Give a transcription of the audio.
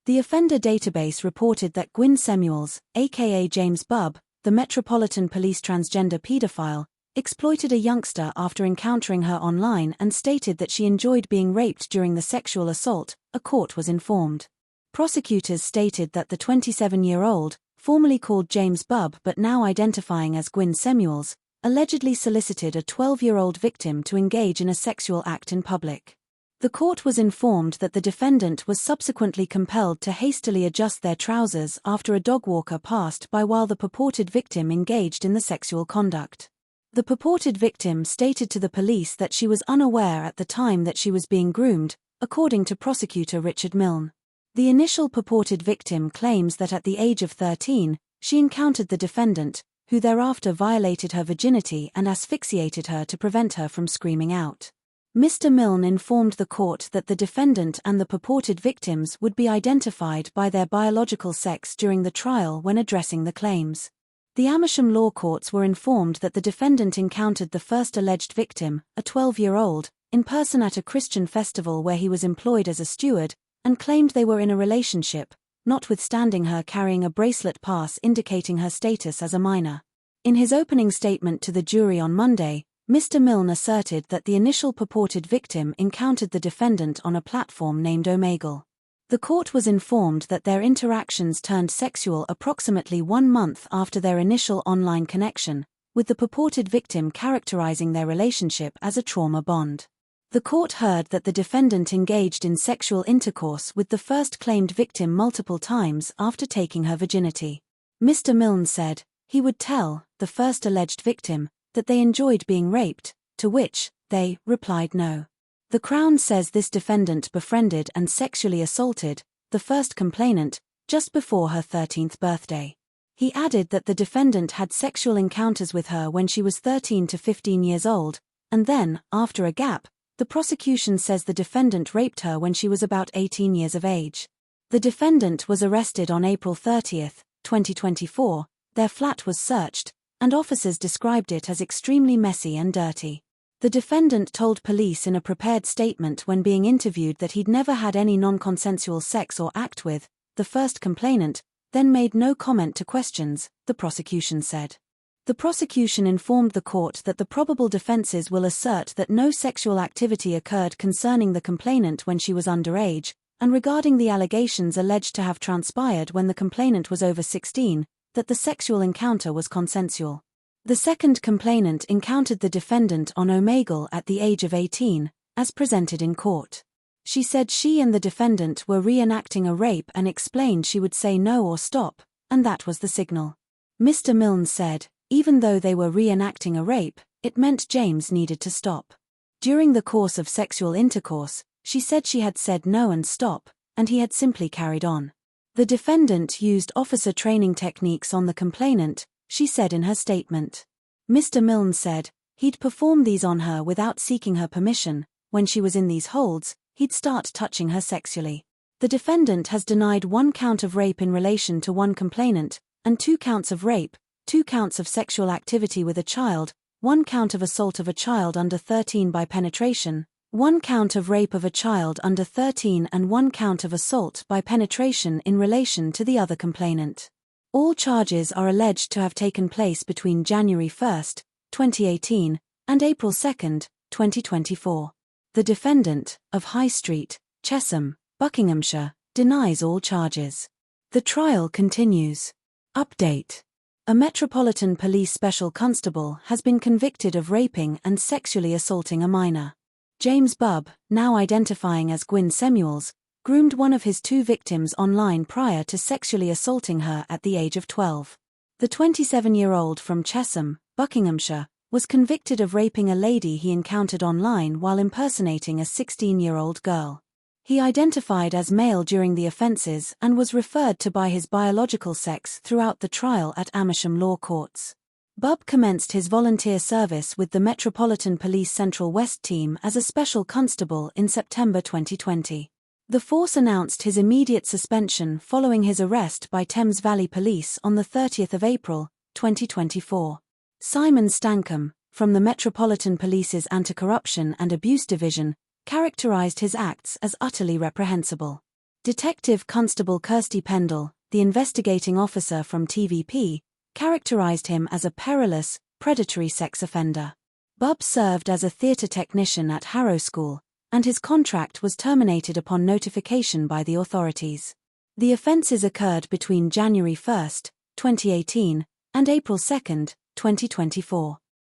The offender database reported that Gwyn Samuels, aka James Bubb, the Metropolitan Police Transgender Paedophile, exploited a youngster after encountering her online and stated that she enjoyed being raped during the sexual assault, a court was informed. Prosecutors stated that the 27-year-old, formerly called James Bubb but now identifying as Gwyn Samuels, allegedly solicited a 12-year-old victim to engage in a sexual act in public. The court was informed that the defendant was subsequently compelled to hastily adjust their trousers after a dog walker passed by while the purported victim engaged in the sexual conduct. The purported victim stated to the police that she was unaware at the time that she was being groomed, according to prosecutor Richard Milne. The initial purported victim claims that at the age of 13, she encountered the defendant, who thereafter violated her virginity and asphyxiated her to prevent her from screaming out. Mr. Milne informed the court that the defendant and the purported victims would be identified by their biological sex during the trial when addressing the claims. The Amersham Law Courts were informed that the defendant encountered the first alleged victim, a 12-year-old, in person at a Christian festival where he was employed as a steward, and claimed they were in a relationship, notwithstanding her carrying a bracelet pass indicating her status as a minor. In his opening statement to the jury on Monday, Mr. Milne asserted that the initial purported victim encountered the defendant on a platform named Omegle. The court was informed that their interactions turned sexual approximately 1 month after their initial online connection, with the purported victim characterizing their relationship as a trauma bond. The court heard that the defendant engaged in sexual intercourse with the first claimed victim multiple times after taking her virginity. Mr. Milne said he would tell the first alleged victim that they enjoyed being raped, to which they replied no. The Crown says this defendant befriended and sexually assaulted the first complainant just before her 13th birthday. He added that the defendant had sexual encounters with her when she was 13 to 15 years old, and then, after a gap, the prosecution says the defendant raped her when she was about 18 years of age. The defendant was arrested on April 30, 2024, their flat was searched, and officers described it as extremely messy and dirty. The defendant told police in a prepared statement when being interviewed that he'd never had any non-consensual sex or act with the first complainant, then made no comment to questions, the prosecution said. The prosecution informed the court that the probable defenses will assert that no sexual activity occurred concerning the complainant when she was underage, and regarding the allegations alleged to have transpired when the complainant was over 16, that the sexual encounter was consensual. The second complainant encountered the defendant on Omegle at the age of 18, as presented in court. She said she and the defendant were reenacting a rape and explained she would say no or stop, and that was the signal. Mr. Milne said, even though they were reenacting a rape, it meant James needed to stop. During the course of sexual intercourse, she said she had said no and stop, and he had simply carried on. The defendant used officer training techniques on the complainant, she said in her statement. Mr. Milne said, he'd perform these on her without seeking her permission. When she was in these holds, he'd start touching her sexually. The defendant has denied 1 count of rape in relation to 1 complainant, and 2 counts of rape, 2 counts of sexual activity with a child, 1 count of assault of a child under 13 by penetration, 1 count of rape of a child under 13 and 1 count of assault by penetration in relation to the other complainant. All charges are alleged to have taken place between January 1, 2018, and April 2, 2024. The defendant, of High Street, Chesham, Buckinghamshire, denies all charges. The trial continues. Update. A Metropolitan Police Special Constable has been convicted of raping and sexually assaulting a minor. James Bubb, now identifying as Gwyn Samuels, groomed one of his 2 victims online prior to sexually assaulting her at the age of 12. The 27-year-old from Chesham, Buckinghamshire, was convicted of raping a lady he encountered online while impersonating a 16-year-old girl. He identified as male during the offences and was referred to by his biological sex throughout the trial at Amersham Law Courts. Bubb commenced his volunteer service with the Metropolitan Police Central West team as a special constable in September 2020. The force announced his immediate suspension following his arrest by Thames Valley Police on the 30th of April, 2024. Simon Stancombe, from the Metropolitan Police's Anti-Corruption and Abuse Division, characterised his acts as utterly reprehensible. Detective Constable Kirsty Pendle, the investigating officer from TVP, characterised him as a perilous, predatory sex offender. Bubb served as a theatre technician at Harrow School, and his contract was terminated upon notification by the authorities. The offences occurred between January 1, 2018, and April 2, 2024.